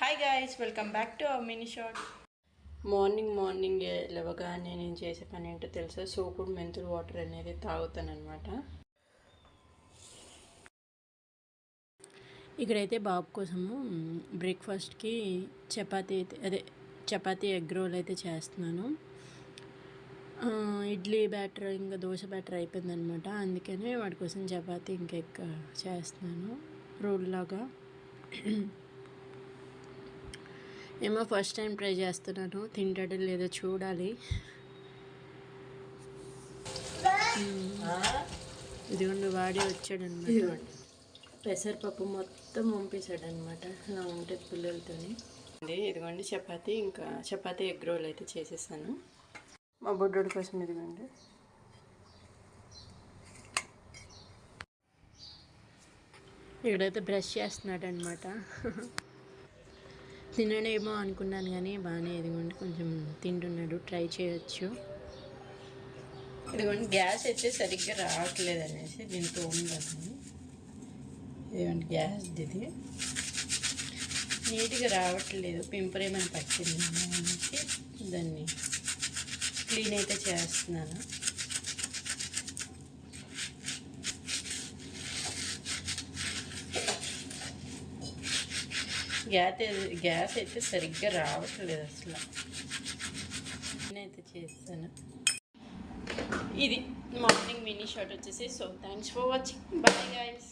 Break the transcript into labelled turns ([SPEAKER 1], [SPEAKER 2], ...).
[SPEAKER 1] Hi guys, welcome back to our mini short. Morning లేవగానే నేను చేసే పని ఏంటో తెలుసా? సోపుడు మెంతులు వాటర్ అనేది తాగుతానమాట. ఇక్కడైతే బాబు కోసము బ్రేక్ఫాస్ట్కి చపాతీ ఎగ్ రోల్ అయితే చేస్తున్నాను. ఇడ్లీ బ్యాటర్ ఇంకా దోశ బ్యాటర్ అయిపోయిందనమాట. అందుకనే వాడి కోసం చపాతీ ఇంకా ఎగ్ చేస్తున్నాను రోల్ లాగా. ఏమో ఫస్ట్ టైం ట్రై చేస్తున్నాను, తింటాడో లేదో చూడాలి. ఇదిగోండి వాడి వచ్చాడనమాట. పెసరపప్పు మొత్తం పంపేశాడనమాట. అలా ఉంటుంది పిల్లలతోని. ఇదిగోండి చపాతీ ఎగ్ రోల్ అయితే చేసేసాను మా బొడ్డోడి కోసం. ఇదిగోండి ఇక్కడైతే బ్రష్ చేస్తున్నాడు అనమాట. తినడేమో అనుకున్నాను కానీ బాగానే ఇదిగోండి కొంచెం తింటున్నాడు. ట్రై చేయొచ్చు. ఇదిగోండి గ్యాస్ అయితే సరిగ్గా రావట్లేదు అనేసి దీంతో ఉందని. ఇదిగోండి గ్యాస్ ఇది నీట్గా రావట్లేదు, పింపుల్ ఏమైనా పట్టింది అనేసి దాన్ని క్లీన్ అయితే చేస్తున్నాను. గ్యాస్ అయితే సరిగ్గా రావట్లేదు అసలు. నేనైతే చేస్తాను. ఇది మార్నింగ్ మినీ షార్ట్ వచ్చేసి. So thanks for watching. Bye guys.